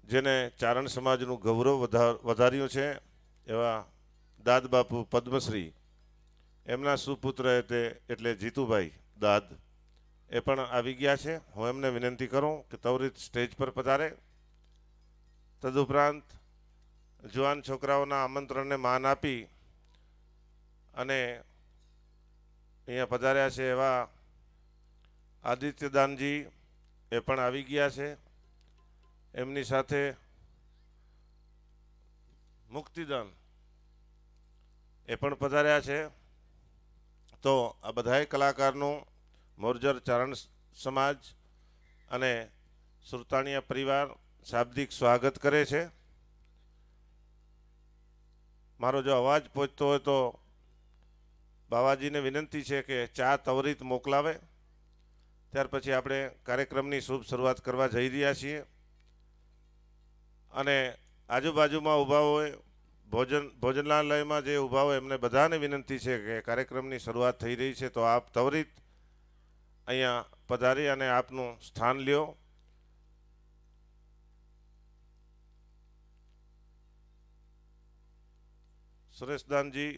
જેને ચારણ સમાજનું ગૌરવ વધાર્યું છે એવા દાદ બાપુ પદ્મશ્રી એમના સુપુત્ર એટલે જીતુભાઈ દાદ એ પણ આવી ગયા છે। હું એમને વિનંતી કરું કે ત્વરિત સ્ટેજ પર પધારે। તદુપરાંત જુવાન છોકરાઓના આમંત્રણને માન આપી અને અહીંયા પધાર્યા છે એવા આદિત્યદાનજી એ પણ આવી ગયા છે। એમની સાથે મુક્તિદાન એ પણ પધાર્યા છે। તો આ બધાય કલાકારનું મોરજર ચારણ સમાજ અને સુરતાણીયા પરિવાર શાબ્દિક સ્વાગત કરે છે। મારો જો અવાજ પહોંચતો હોય તો બાવાજીને વિનંતી છે કે ચા ત્વરિત મોકલાવે, ત્યાર પછી આપણે કાર્યક્રમની શુભ શરૂઆત કરવા જઈ રહ્યા છીએ। અને આજુબાજુમાં ઊભા હોય ભોજનાલયમાં જે ઊભા હોય એમને બધાને વિનંતી છે કે કાર્યક્રમની શરૂઆત થઈ રહી છે, તો આપ ત્વરિત અહીંયા પધારી અને આપનું સ્થાન લ્યો। સુરેશદાનજી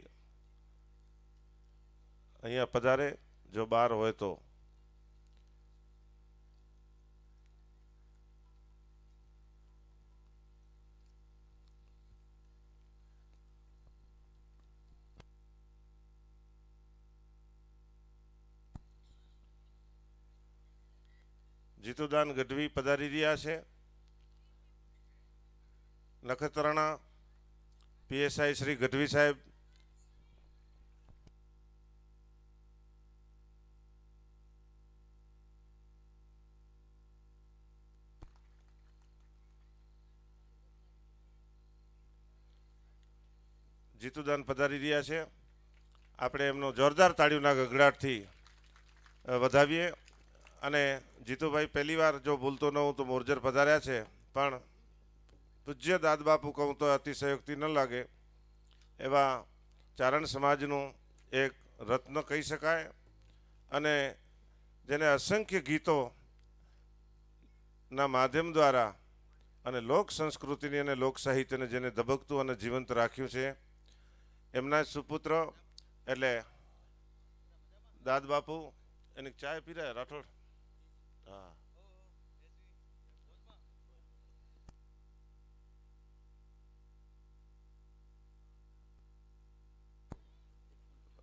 અહીંયા પધારે જો બહાર હોય તો। જીતુદાન ગઢવી પધારી રહ્યા છે। નખત્રાણા પીએસઆઈ શ્રી ગઢવી સાહેબ જીતુદાન પધારી રહ્યા છે। આપણે એમનો જોરદાર તાળીઓના ગગડાટથી વધાવીએ। અને જીતુભાઈ પહેલી વાર જો ભૂલતો ન હું તો મોરજર પધાર્યા છે, પણ પૂજ્ય દાદ બાપુ કહું તો અતિશયોક્તિ ન લાગે એવા ચારણ સમાજનું એક રત્ન કહી શકાય, અને જેને અસંખ્ય ગીતોના માધ્યમ દ્વારા અને લોક સંસ્કૃતિની અને લોક સાહિત્યને જેને ધબકતું અને જીવંત રાખ્યું છે, એમના સુપુત્ર એટલે દાદ બાપુ એની ચાય પી રહ્યા રાઠોડ। હા,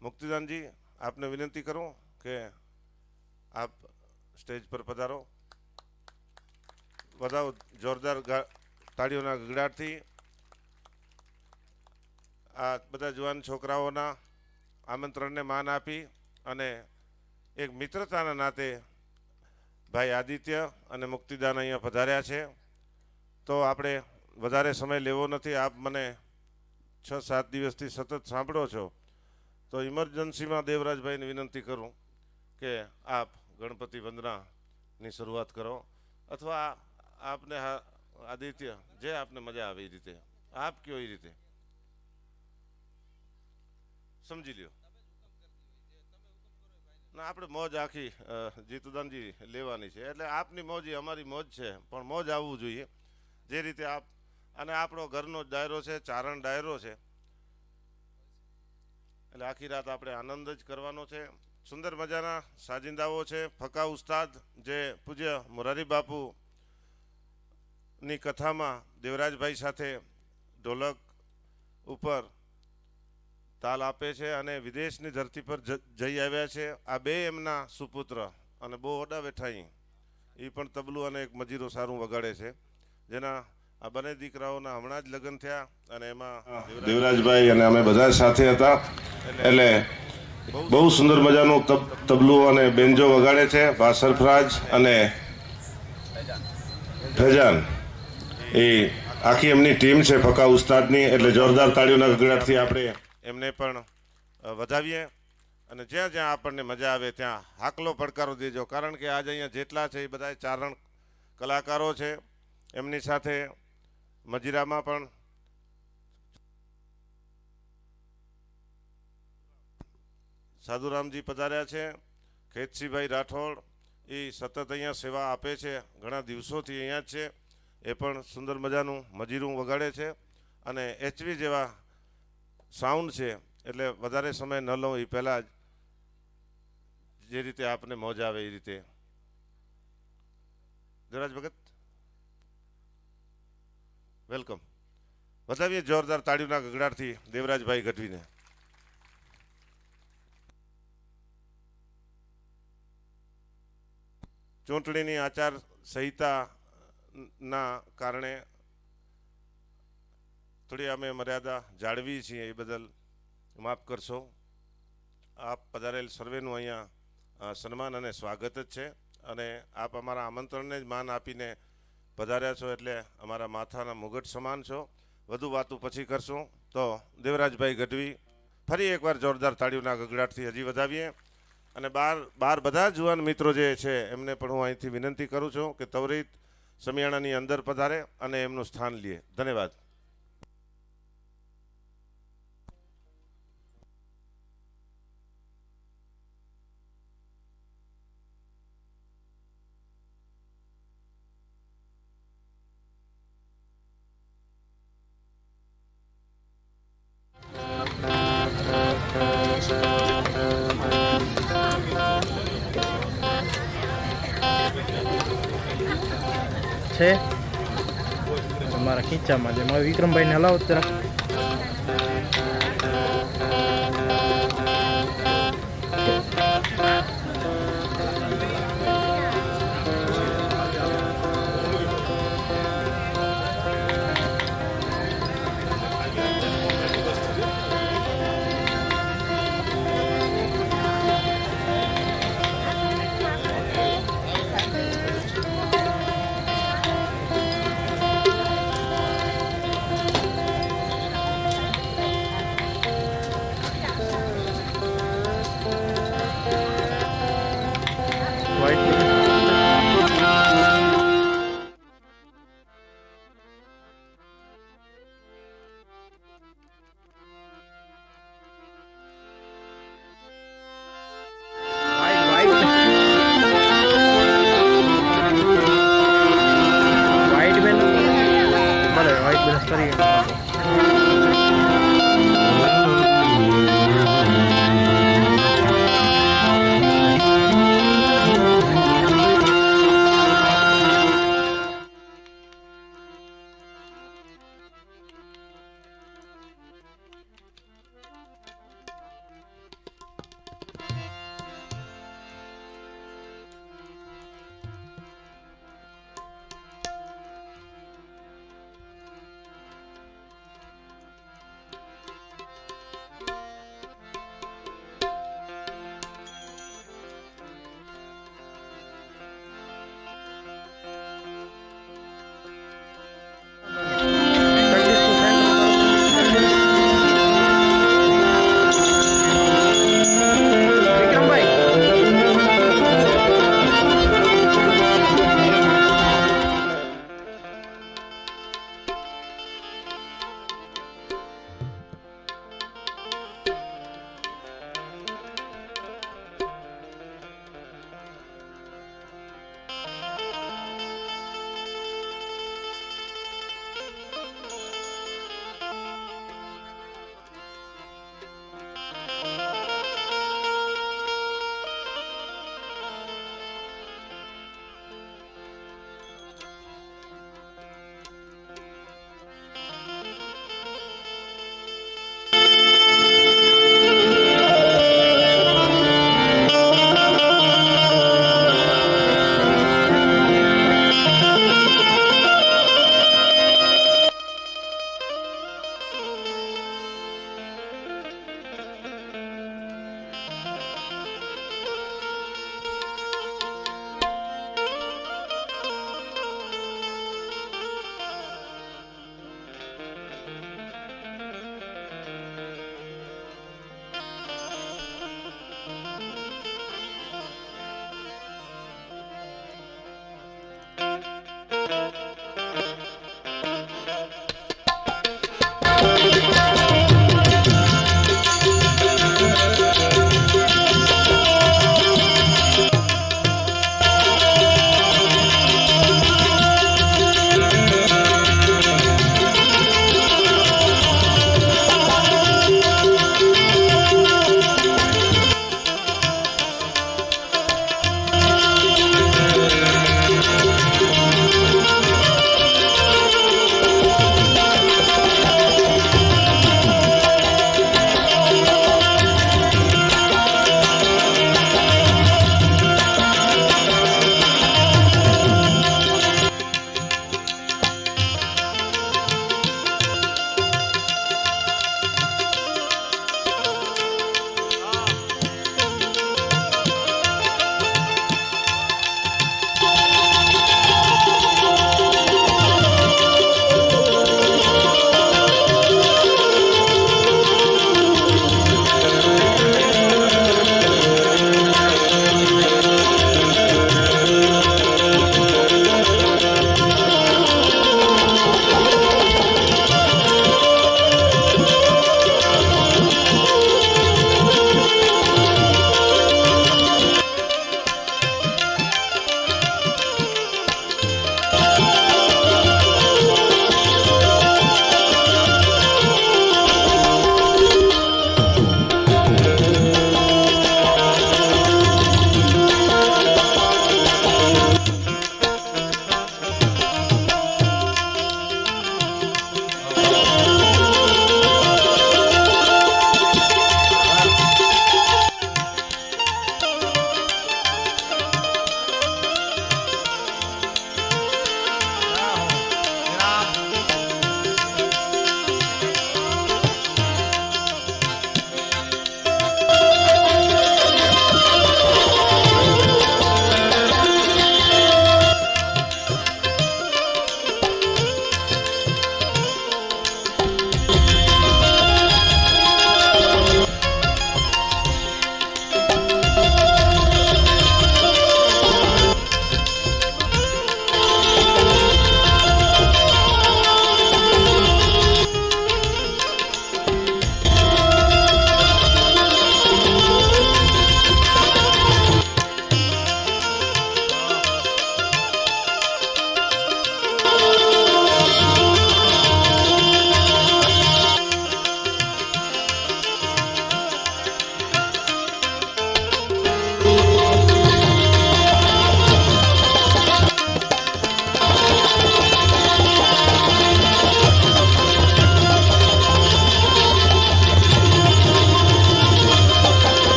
મુક્તિદાનજી આપને વિનંતી કरूं કે આપ સ્ટેજ પર પધારો। વધાવો જોરદાર તાળીઓના ગગડાટથી આ બધા જુવાન છોકરાઓના આમંત્રણને માન આપી અને એક મિત્રતાના નાતે ભાઈ આદિત્ય અને મુક્તિદાન અહીંયા પધાર્યા છે। તો આપણે વધારે સમય લેવો નથી। આપ મને 6-7 દિવસથી સતત સાંભળો છો, તો ઇમરજન્સીમાં દેવરાજભાઈને વિનંતી કરું કે આપ ગણપતિ વંદનાની શરૂઆત કરો, અથવા આપને આદિત્ય જે આપને મજા આવે એ રીતે આપ કયો એ રીતે સમજી લ્યો। ના, આપણે મોજ આખી જીતુદાનજી લેવાની છે, એટલે આપની મોજ એ અમારી મોજ છે, પણ મોજ આવવું જોઈએ જે રીતે આપ। અને આપણો ઘરનો ડાયરો છે, ચારણ ડાયરો છે, એટલે આખી રાત આપણે આનંદ જ કરવાનો છે। સુંદર મજાના સાજિંદાઓ છે। ફકા ઉસ્તાદ જે પૂજ્ય મોરારી બાપુ ની કથામાં દેવરાજભાઈ સાથે ઢોલક ઉપર તાલ આપે છે અને વિદેશની ધરતી પર જઈ આવ્યા છે। આ બે એમના સુપુત્ર અને બહુ ઓડા બેઠાઈ એ પણ તબલું અને એક મજીરો સારું વગાડે છે, જેના આ બંને દીકરાઓના હમણાં જ લગ્ન થયા અને એમાં દેવરાજભાઈ અને અમે બધા સાથે હતા। એટલે બહુ સુંદર મજાનું તબલું અને બેન્જો વગાડે છે ભા સરફરાજ અને ફેજાન। એ આખી એમની ટીમ છે ફકા ઉસ્તાદની, એટલે જોરદાર તાળીઓના ગગડાટથી આપણે એમને પણ વધાવીએ। અને જ્યાં જ્યાં આપણને મજા આવે ત્યાં હાકલો પડકારો દેજો, કારણ કે આજે અહીંયા જેટલા છે એ બધા ચારણ કલાકારો છે। એમની સાથે મજીરામાં પણ સાધુરામજી પધાર્યા છે। ખેતસીભાઈ રાઠોડ એ સતત અહીંયા સેવા આપે છે, ઘણા દિવસોથી અહીંયા જ છે। એ પણ સુંદર મજાનું મજીરું વગાડે છે અને એચવી જેવા સાઉન્ડ છે, એટલે વધારે સમય ન લઉં એ પહેલાં જ જે રીતે આપને મોજ આવે એ રીતે. દેવરાજ ભગત, વેલકમ. વધાવીએ જોરદાર તાળીઓના ગગડાટથી દેવરાજભાઈ ગઢવીને. ચૂંટણીની આચાર સંહિતાના કારણે થોડી અમે મર્યાદા જાળવી છીએ, એ બદલ માફ કરશો. આપ પધારેલ સર્વેનું અહીંયા સન્માન અને સ્વાગત જ છે અને આપ અમારા આમંત્રણને જ માન આપીને પધાર્યા છો એટલે અમારા માથાના મુગટ સમાન છો. વધુ વાતું પછી કરશું. તો દેવરાજભાઈ ગઢવી ફરી એકવાર જોરદાર તાળીઓના ગગડાટથી હજી વધાવીએ અને બાર બધા જુવાન મિત્રો જે છે એમને પણ હું અહીંથી વિનંતી કરું છું કે ત્વરિત સમિયાણાની અંદર પધારે અને એમનું સ્થાન લે. ધન્યવાદ. છે તમારા ખીચામાં છે. મારે વિક્રમભાઈને હલાવો જરા.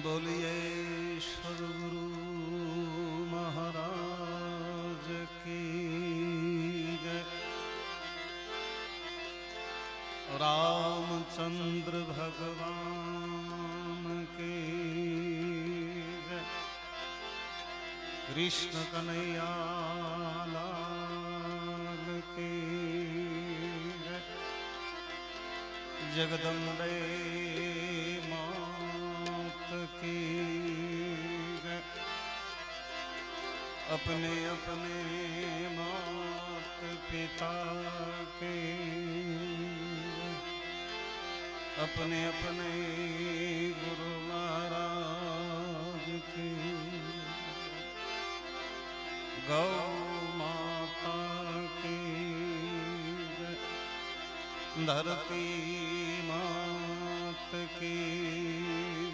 बोलिए सदगुरु महाराज की जय। रामचंद्र भगवान की जय। कृष्ण कन्हैया लाल की जय। जगदम्बे मात की जय। अपने अपने मात पिता के, अपने अपने गुरु महाराज की, गौ माता की जय। धरती मात की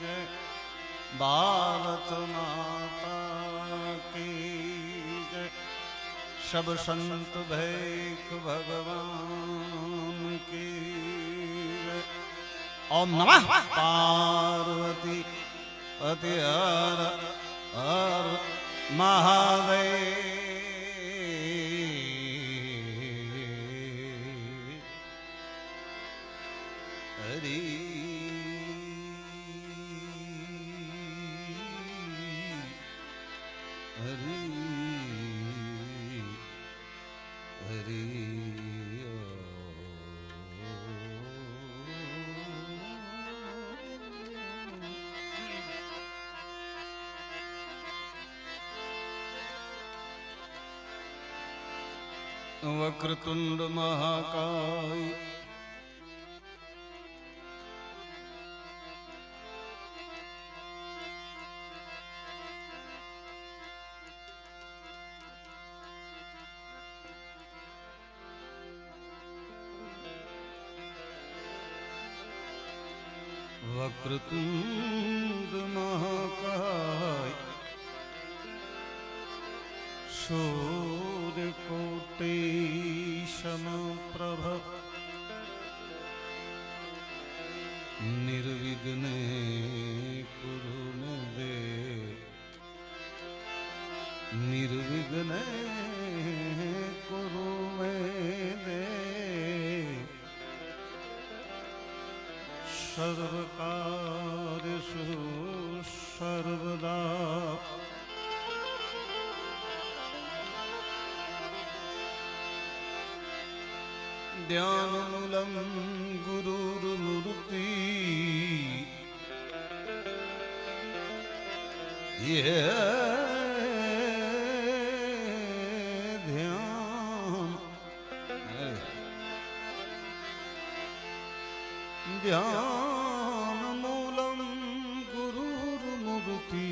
जय। भारत माता की जय। सब संत भैक भगवान की जय। ओम नमः पार्वती पति हर हर महादेव। हरि हरि हरि वक्रतुंड महाकाय वक्रतुंड महाकाय सूर्यकोटि समप्रभ निर्विघ्ने कुरु मे देव। निर्विघ्ने कुरु मे देव। सर्वकार्येषु सर्वदा ध्यानमूलं गुरुर्मूर्ति ध्यानमूलं गुरुर्मूर्ति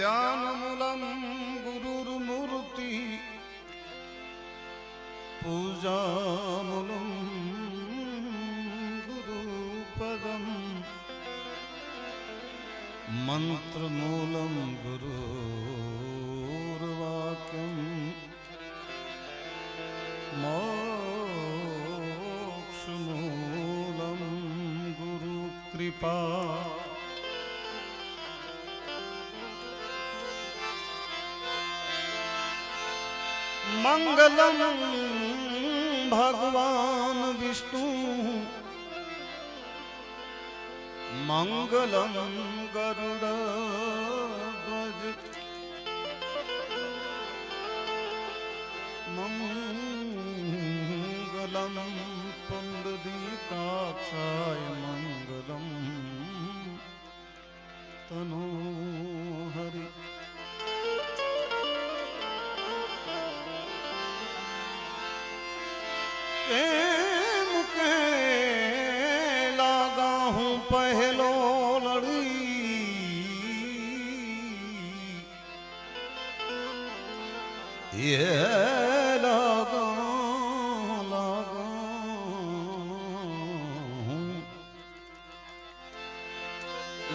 ध्यानमूलं गुरुर्मूर्ति पूजामूलं गुरुपदं मंत्रमूलं गुरुर्वाक्यं मोक्षमूलं गुरुकृपा। मंगलम भगवान विष्णु मंगलम गरुड़ध्वज मंगलम पुंडरीकाक्षाय मंगलम तनोहरि। के लागा हूँ पहलो लड़ी ये लागा लागा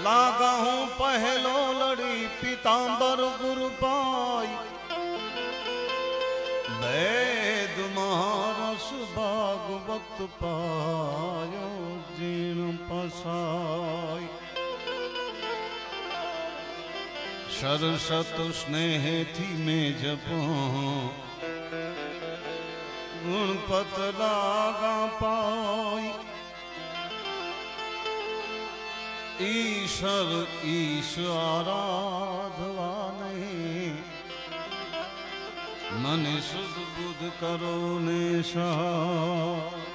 लागा हूँ पहलो लड़ी पीतांबर गुरु पाई वेद महारस ભાગવત પાયો જીણ પસાય સરસત સ્નેહથી મેં જપો ગુણપત લાગા પાય ઈશ્વર ઈશ આરાધવા નહીં મને શુદ્ધ બુદ્ધ કરો ને સા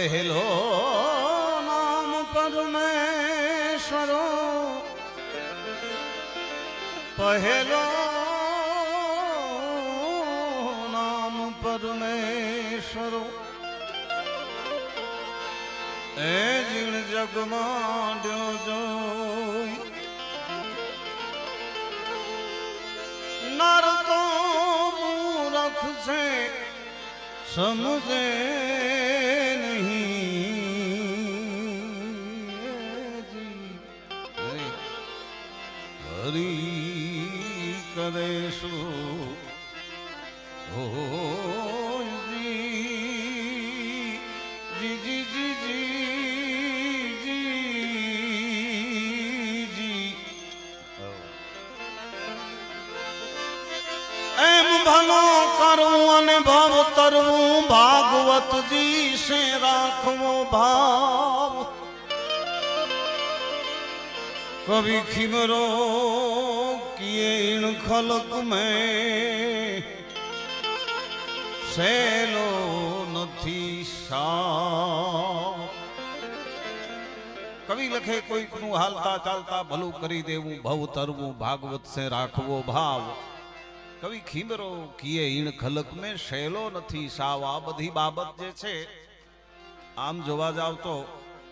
પહેલો નામ પરમેશ્વરો પહેલો નામ પરમેશ્વરો એ જીણ જગમાં જોઈ નર તો મૂરખ છે સમજે હરી કરે શું હો જી જી જી જી જી જી એમ ભલો કરવું અને ભાવ તરવું ભાગવતજી સે રાખવો ભાવ कभी खिमरो किए इन खलक में सेलो નથી સા કવિ લખે કોઈકનું હાલતા ચાલતા ભલું કરી દેવું ભવ તરવું ભાગવત સે રાખવો ભાવ કવિ ખીમરો કિએ ઈણ ખલક મેં શેલો નથી સાવ આ બધી બાબત જે છે આમ જોવા જાવ તો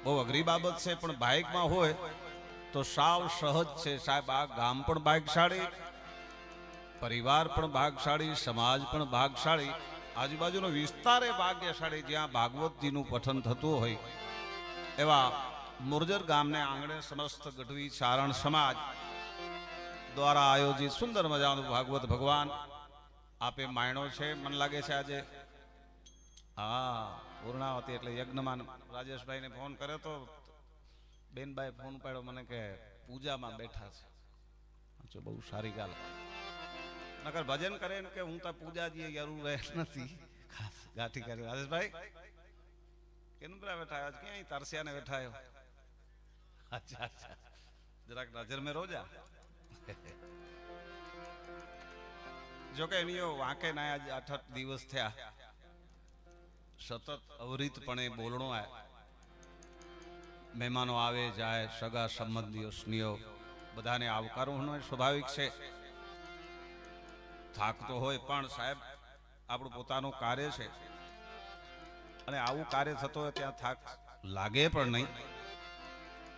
બહુ અઘરી બાબત છે પણ બાઇકમાં હોય તો સાવ સહજ છે સાહેબ આ ગામ પણ ભાગશાળી પરિવાર પણ ભાગશાળી સમાજ પણ ભાગશાળી આજુબાજુનો વિસ્તારે ભાગ્યશાળી જ્યાં ભાગવતજીનું પઠન થતું હોય એવા મુરજર ગામને આંગણે સમસ્ત ગઢવી ચારણ સમાજ દ્વારા આયોજિત સુંદર મજાનું ભાગવત ભગવાન આપે માયણો છે મન લાગે છે આજે હા પૂર્ણાવતી એટલે યજ્ઞમાન રાજેશભાઈને ફોન કર્યો તો બેનભાઈ ફોન પાડ્યો મને કે પૂજામાં બેઠા છે બહુ સારી ગાલ નકર ભજન કરે ને કે હું તો પૂજા જે જરૂર રહે નથી ખાસ ગાઠી કરી રાજેશભાઈ કેનું પેલા બેઠા આજ ક્યાંય તરસ્યા ને બેઠા અચ્છા અચ્છા જરાક નજર મેં રોજા જો કે એની વાંકે ના આજ 8 દિવસ થયા સતત અવરિતપણે બોલણો આ મહેમાનો આવે જાય સગા સંબંધીઓ સ્નેહો બધાને આવકારવું સ્વાભાવિક છે થાક તો હોય પણ સાહેબ આપણું પોતાનું કાર્ય છે અને આવું કાર્ય થતો હોય ત્યાં થાક લાગે પણ નહીં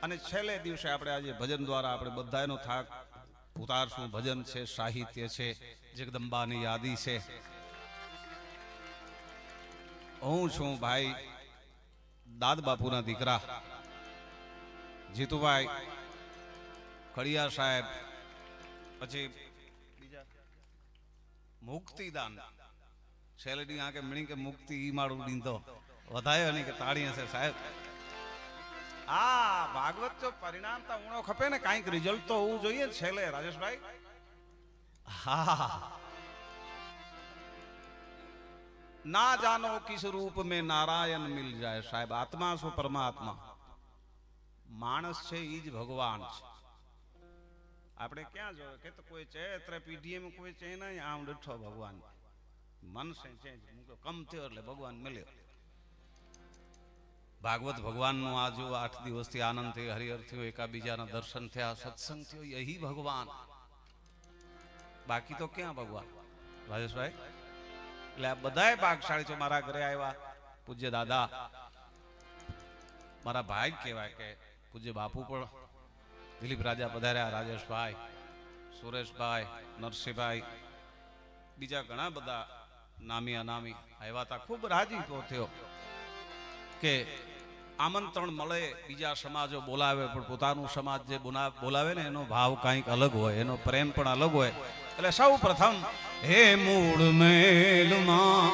અને છેલ્લે દિવસે આપણે આજે ભજન દ્વારા આપણે બધાનો થાક ઉતારશું ભજન છે સાહિત્ય છે જગદંબાની યાદી છે હું છું ભાઈ દાદ બાપુના દીકરા જીતુભાઈ કડિયા સાહેબ પછી બીજા મુક્તિદાન શેલડી આકે મણી કે મુક્તિ ઈ માળું દીંદો વધાયો નહીં કે તાળી હશે સાહેબ આ ભાગવત જો પરિણામ તા ઉણો ખપે ને કાંઈક રિઝલ્ટ તો હોવું જોઈએ છેલ્લે રાજેશભાઈ હા ના જાનો કિસ રૂપ में नारायण मिल जाए साहेब आत्मा सो परमात्मा માણસ છે ઈ જ ભગવાન છે આપણે ક્યાં જોવે કે તો કોઈ ચૈત્ર પીઢીએ માં કોઈ છે નહીં આમ ડઠો ભગવાન મન છે ચેન્જ કમ થયો એટલે ભગવાન મળ્યો ભાગવત ભગવાનનું આજુ 8 દિવસથી આનંદ થયો હરિહર થયો એકાબીજાના દર્શન થયા સત્સંગ થયો યહી ભગવાન બાકી તો ક્યાં ભગવાન રાજેશભાઈ એટલે આ બધાય ભાગશાળી છો મારા ઘરે આવ્યા પૂજ્ય દાદા મારા ભાઈ કહેવાય કે પૂજ્ય બાપુ પણ દિલીપ રાજા પધાર્યા રાજેશભાઈ સુરેશભાઈ નરસિંહભાઈ બીજા ઘણા બધા નામી અનામી આવ્યા હતા ખૂબ રાજીપો થયો કે આમંત્રણ મળે, બીજા સમાજો બોલાવે, પણ પોતાનું સમાજ જે બોલાવે ને એનો ભાવ કંઈક અલગ હોય, એનો પ્રેમ પણ અલગ હોય. એટલે સૌ પ્રથમ હે મૂળ મેલમાં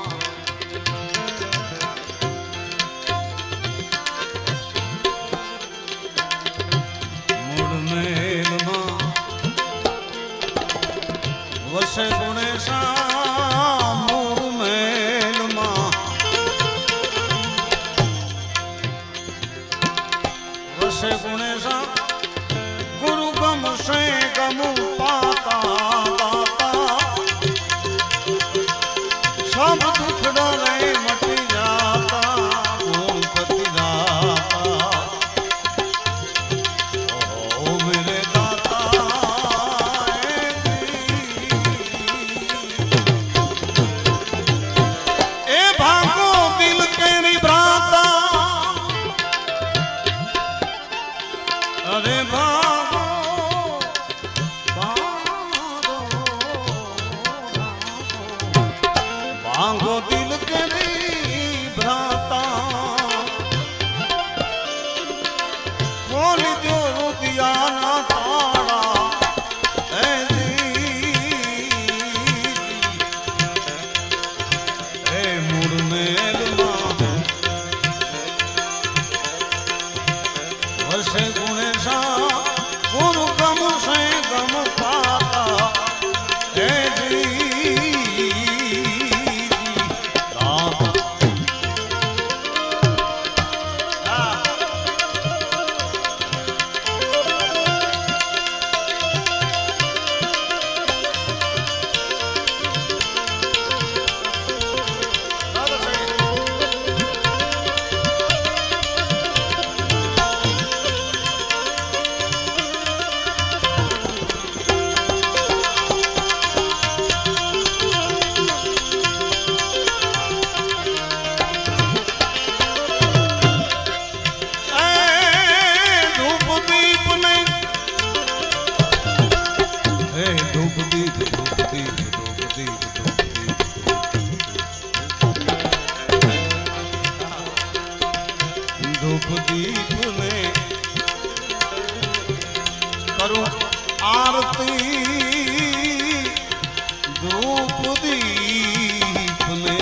વસે ગુણેશા મૂળ મેલમાં વસે ગુણેશા ગુરુ ગમશે ગમુ પાતા દાતા સબ દુઃખ ડરે મટી જાતા ગુણપતિ દાતા ઓ મેરે भांगो दिल करी भ्राता खोल दो रुदिया ना ताड़ा ए मूड मेल वर्षे गुणेशा गुरु गम से गम पाता धूपदीप ने करूं आरती धूपदीप ने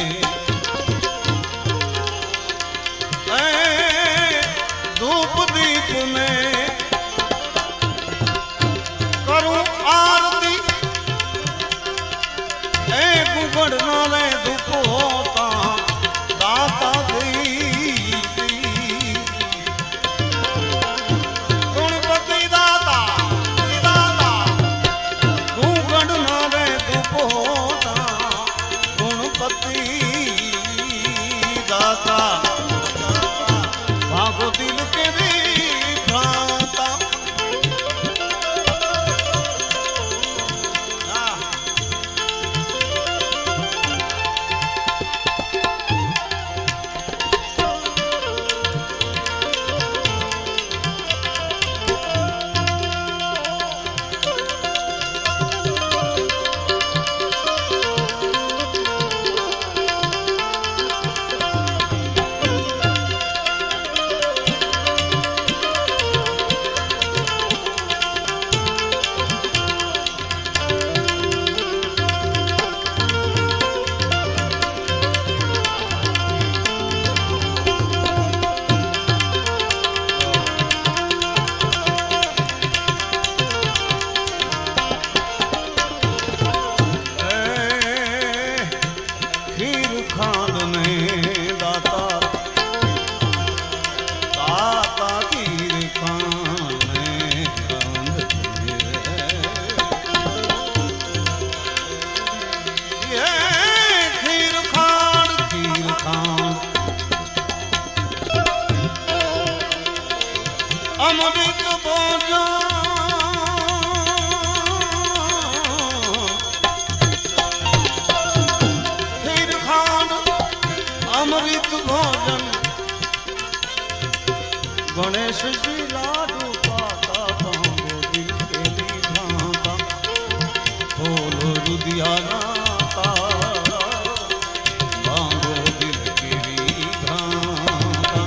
धूपदीप ने करूं आरती गुगड़ नाले धूप होता दाता दी भागो दिल के भी भ्राता अमृत भोजन खीर खान अमृत भोजन गणेश जी लाडू पाता भांगो दिल के भांता खोलो रुदिया नाता भांगो दिल के भांता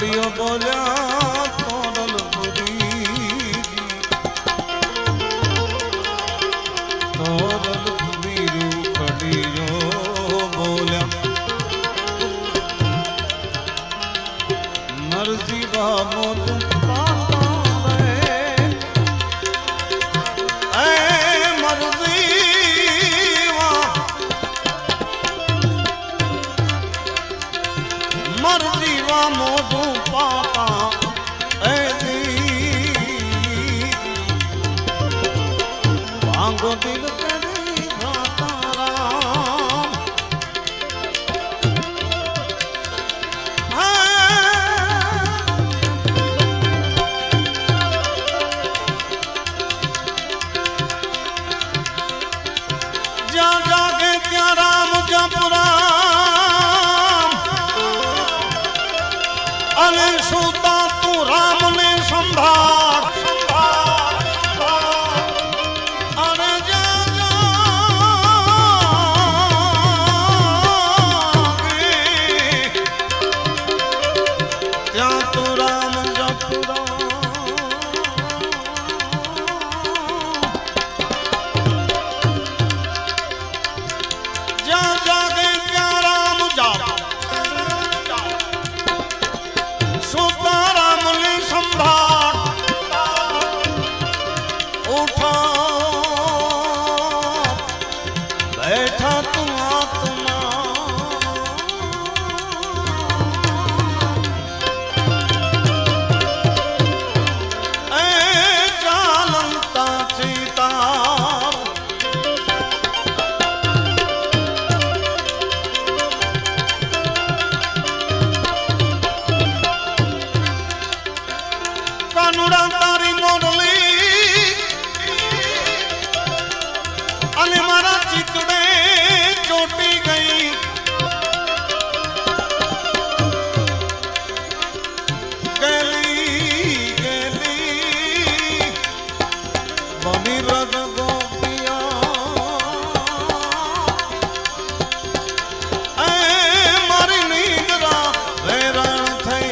ઉખડ્યો બોલ્યા તોરલ પુરી તોરલ પુરી ઉખડ્યો બોલ્યા મરજી બામો મરજીવા મોઢું પાતા ભાંગો દિલ કરી ભાતારામ જ્યાં જાગે ત્યાં રામ જપરા અને સુતા તું રામને સંભાળ અને ત્યાં તું રામ જપરા જ્યાં જાગે ત્યાં રામ જાપ સુતારામની સંભાળ ઉઠા બેઠા તું આત્મા એ ચાલંતા ચિતા કાનુડા તારી મોરલી અને મારા ચિતડે ચોટી ગઈ ગેલી ગેલી બની રજ ગોપિયા એ મારી નીંદરા વેરણ થઈ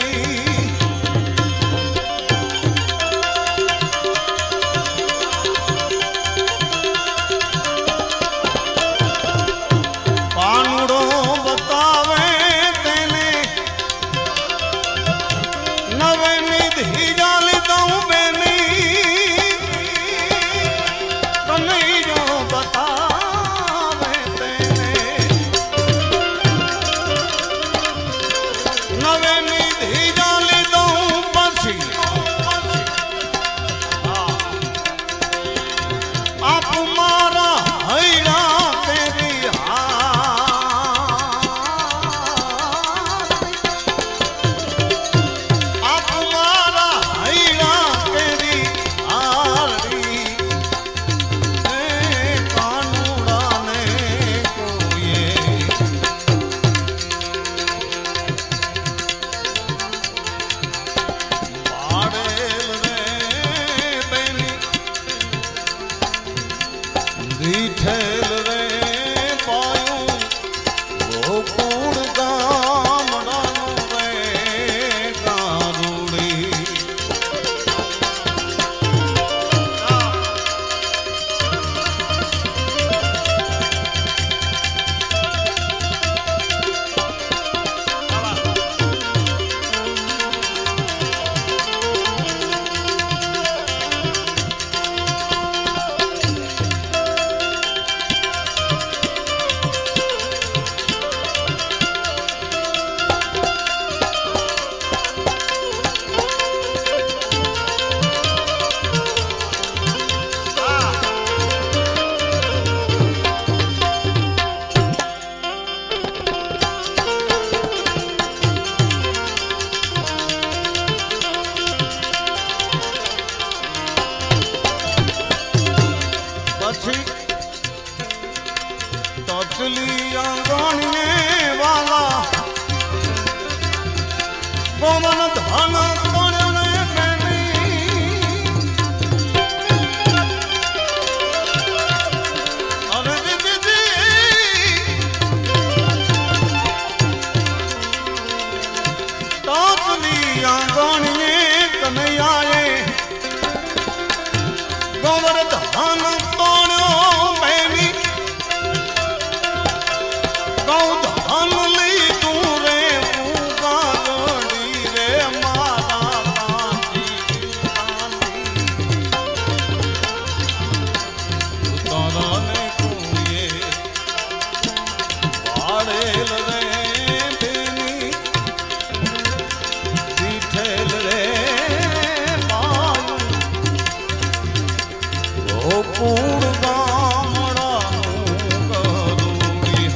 ગોકુળ ગામડાનું કરુણી.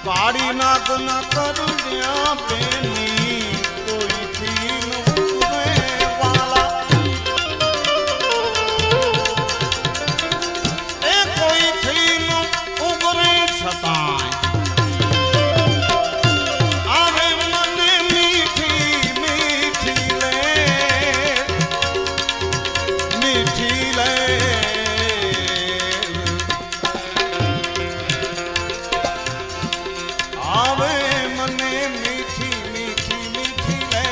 પાડી નાક ના કરજ્યા પેની કોઈથી ન ઉગવે વાલા. એ કોઈથી ન ઉગરે છતાંય આવે મને મીઠી મીઠી લે મીઠી લે. આવે મને મીઠી મીઠી મીઠી લે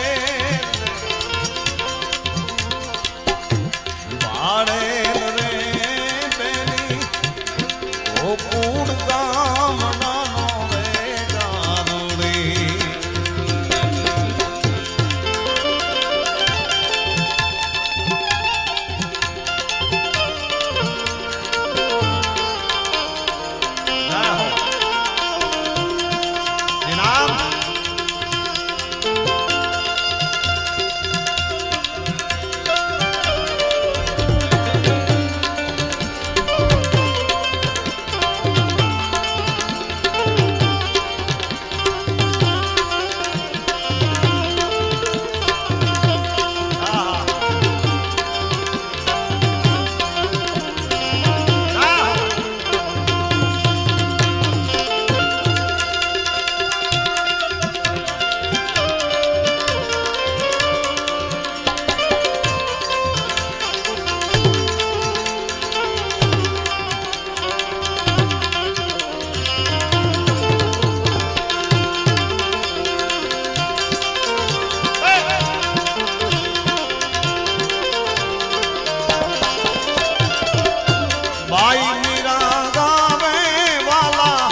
વાળે રે બેની ગોકુળ ગામડાનો રે ગારુડી. બાઈ મીરા ગાવે વાલા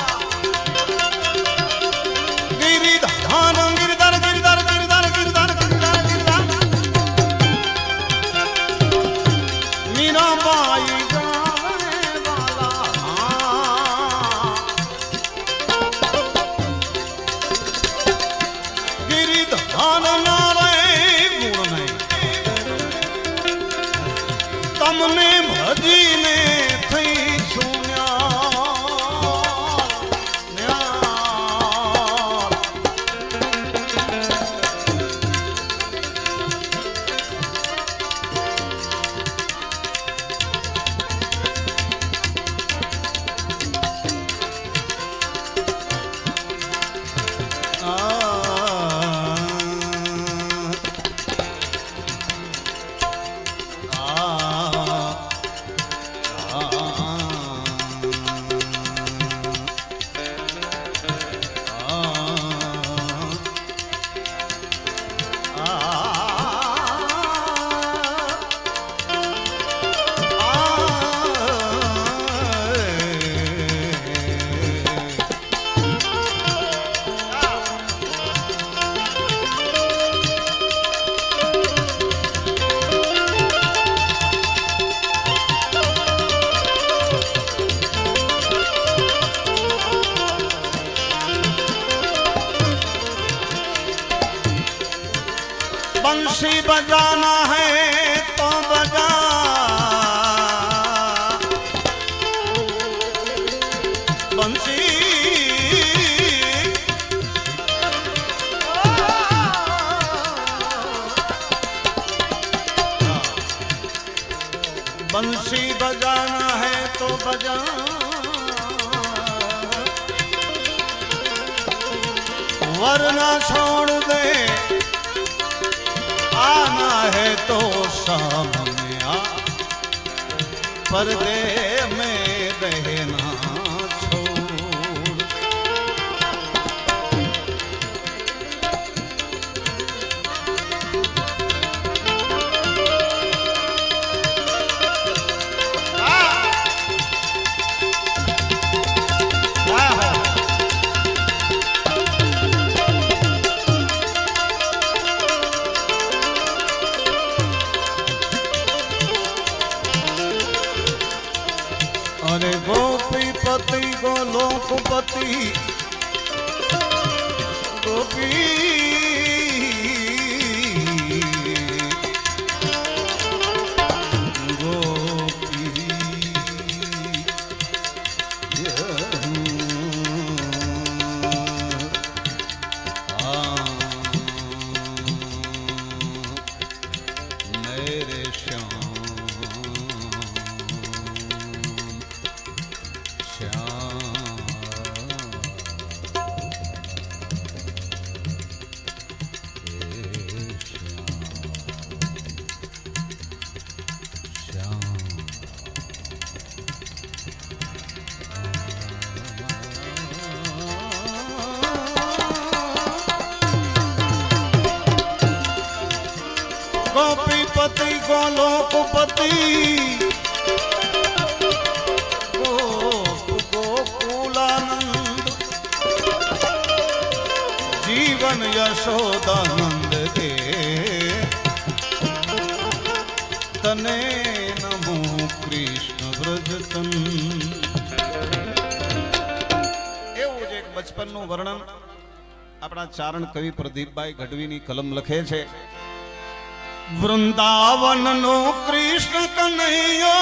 ગિરિધાન ગિરધર ગિરધર ગિરધર ગિરધર ગિરધર ગિરધર. મીરા બાઈ ગાવે વાલા ગિરિધાન નારે ગુણ નહીં તમને ભજીને થઈ बंसी बजाना है तो बजा, बंसी बंसी बजाना है तो बजा, वरना छोड़ दे आना है तो सामने आ, पर्दे में रहना छोड़। अरे गोपीपति गोलोकपति गोपी गोपी मेरे श्याम गोपीपति गोलोकपति गोकुलानंद जीवन यशोदानंद दे तने नमो कृष्ण व्रजतन। એવું જ એક બચપનનું વર્ણન આપણા ચારણ કવિ પ્રદીપભાઈ ગઢવીની કલમ લખે છે। વૃંદાવન નો કૃષ્ણ કનૈયા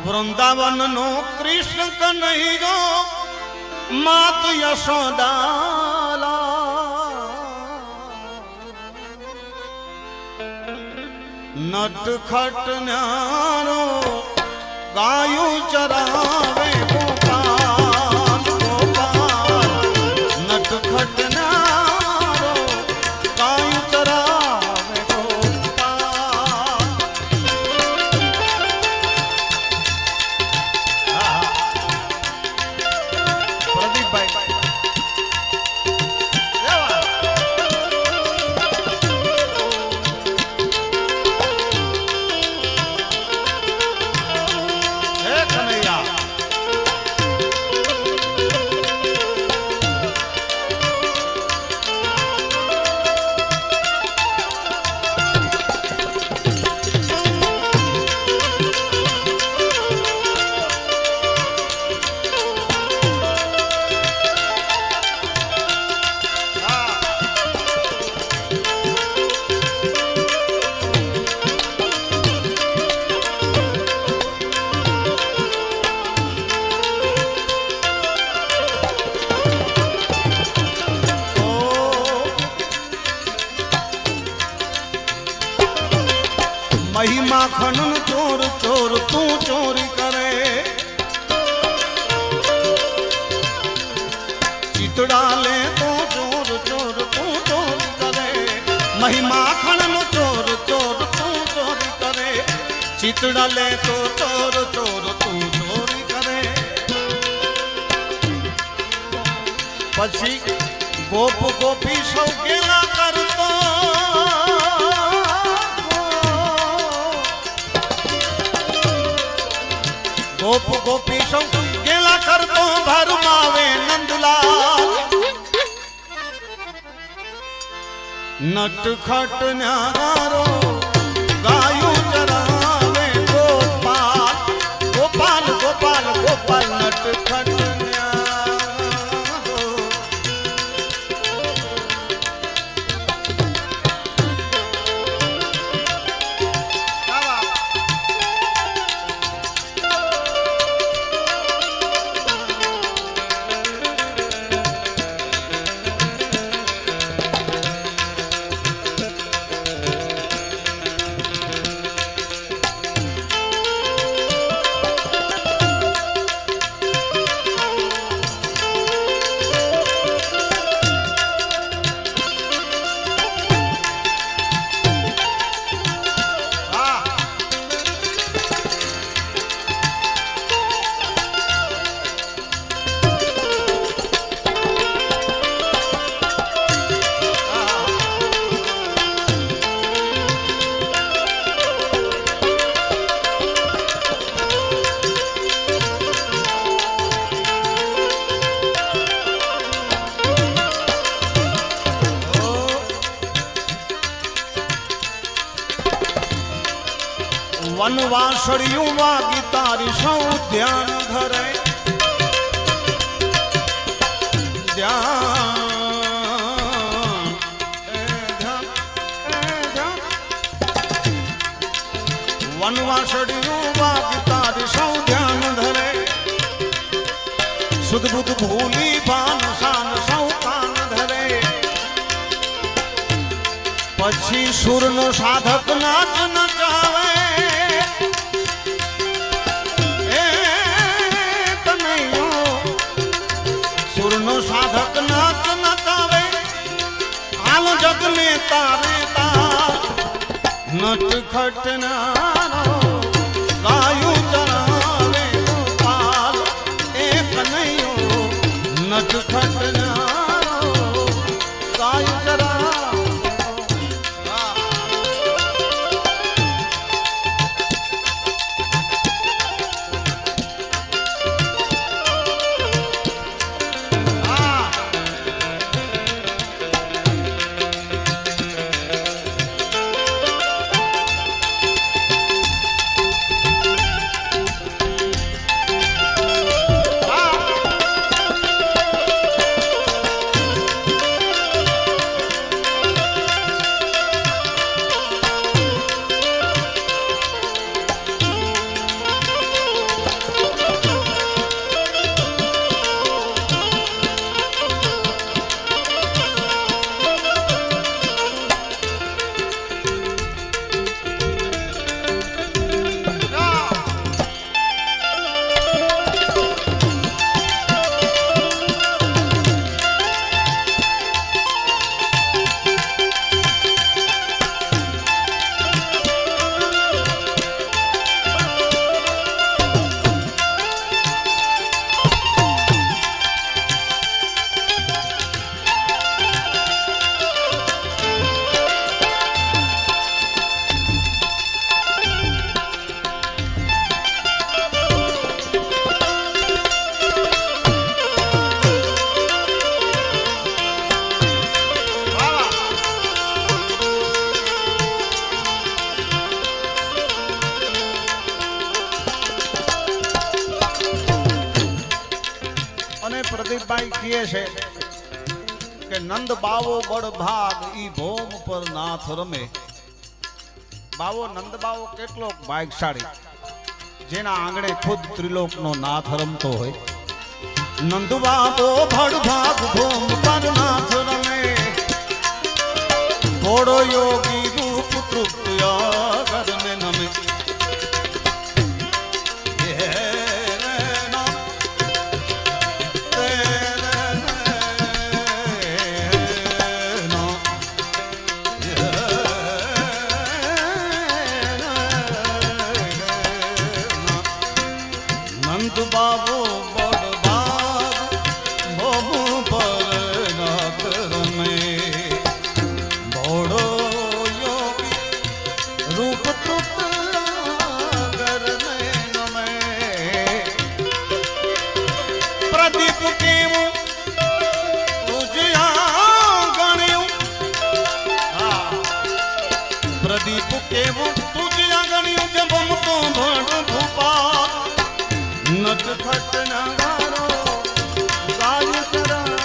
વૃંદાવન નો કૃષ્ણ કનૈયો માત યશોદાલા નટખટ ન્યારો ગાયું ચરાવે ખટનારો ગાયું ચરાવે ગોપાલ। પ્રદીપભાઈ હે કનૈયા महिमा खनन चोर चोर तू चोरी करे चितड़ा ले तो चोर चोर तू चोरी करे महिमा खनन चोर चोर तू चोरी करे चितड़ा ले तो चोर चोर तू चोरी करे। पछी गोप गोपी सौ गेला करतो गोप गोपी सौ गेला करतो भरमावे नंदलाल नटखट न्यारो गाયું ચરાવે ગોપાલ ગોપાલ ગોપાલ ગોપાલ નટખટ ન્યારો। વનવાસળિયું વાગી તારી સૌ ધ્યાન ધરે વનવાસળિયું વાગી તારી સૌ ધ્યાન ધરે સુધ બુધ ભૂલી ભાન શાન સૌ કાન ધરે પછી સુરનો સાધક નાચ નચાવે સુરનો સાધક નાચ નચાવે હાલ જગ ને તારે તાર નટ ખટનારો ગાયું ચરાવે ગોપાલ એ કનૈયો નટ ખટનારો ગાયું ચરાવે પ્રદીપભાઈ કહે છે કે નંદ બાવો બળ ભાગ ઈ ભોમ પર નાથ રમે બાવો નંદ બાવો કેટલો ભાગશાળી જેના આંગણે ખુદ ત્રિલોકનો નાથ રમતો હોય નંદ બાવો બળ ભાગ ભોમ પર નાથ રમે ઘોડો યોગી રૂપ તૃપ્ત કરને નમે બાબો બડ ભાગ ભોમ પર નાથ રમે ભોળો યોગી રૂપ તૃપ્ત કરને નમે પ્રદીપ કેવું તુજિયા ગણ્યું પ્રદીપ કેવું તુજિયા ગણ્યું કે ભમતો ભણ ભૂપા નટ ખટનારો ગાય ચરાવે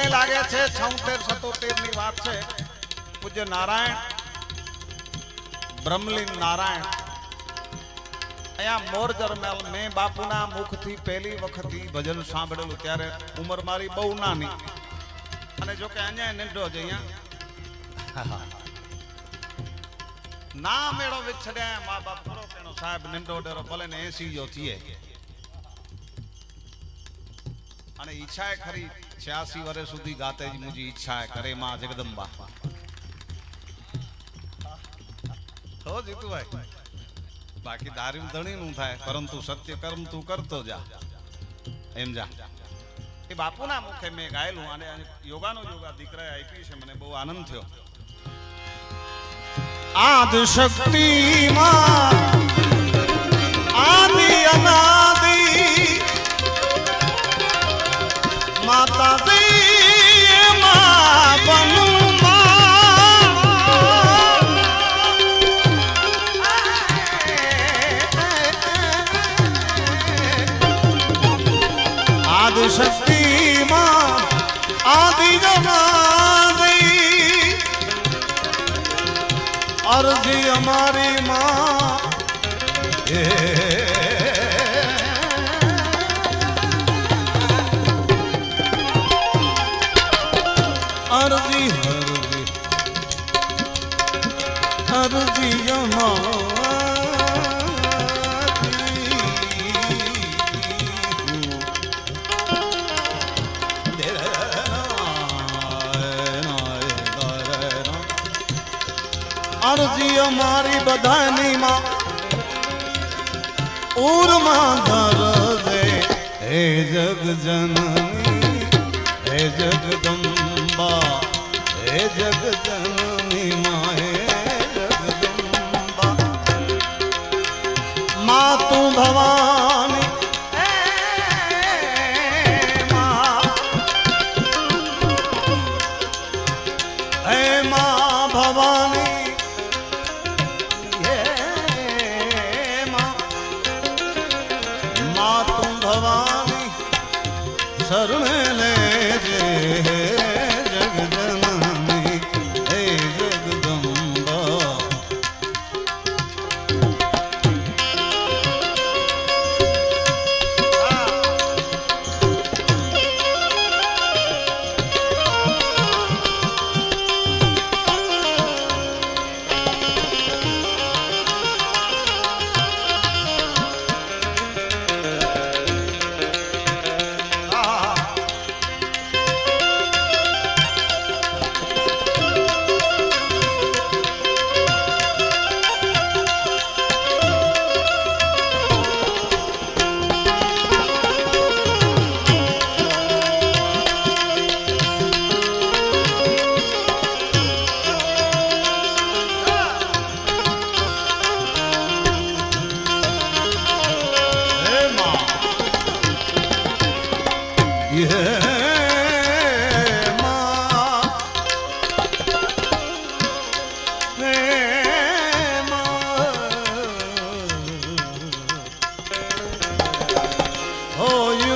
લાગે છે 76-77 ની વાત છે પૂજ્ય નારાયણ બ્રહ્મલીન નારાયણ અહીંયા મોરજર મેલ મેં બાપુના મુખથી પહેલી વખત ઈ ભજન સાંભળેલું ત્યારે ઉંમર મારી બહુ નાની અને જો કે અહીંયા નેડો જ અહીંયા ના મેળો વિછડ્યા મા બાપ કરો તેનો સાહેબ નેડો ડરો ભલે ને 80 જો થઈએ અને ઈચ્છા ખરી 86 વર્ષ સુધી ગાતે જ મુજી ઈચ્છા કરે માં જગદંબા તો જીતુભાઈ બાકી દારૂ ધણી નું થાય પરંતુ સત્ય કર્મ તું કરતો જા એમ જા એ બાપુના મુખે મેં ગાયેલું અને યોગાનો યોગા દીકરાએ આપ્યું છે મને બહુ આનંદ થયો આદિ શક્તિમાં આદિ અનાદિ માતા દી માં બનુમાં આદિ શક્તિમાં આદિ અનાદિ અરજી અમારી માં અરજી અરજી અરજી અમારી બધાની માં ઉરમાં ધર દે હે જગ જનની હે જગદંબા હે જગ જનની માં હે જગદંબા માં તું ભવાની હે માં ભવાની શરણ લેજે જગજનની હે જગદંબા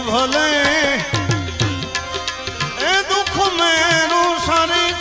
ભલે એ દુઃખ મેરું સારી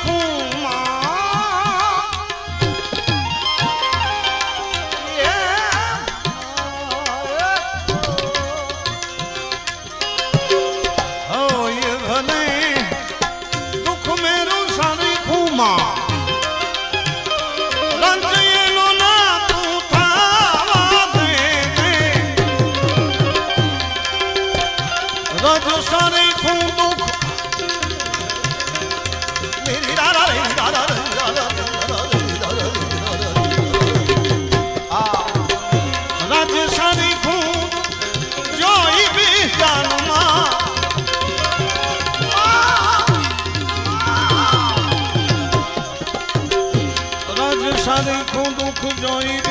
સારી દુઃખ જોઈ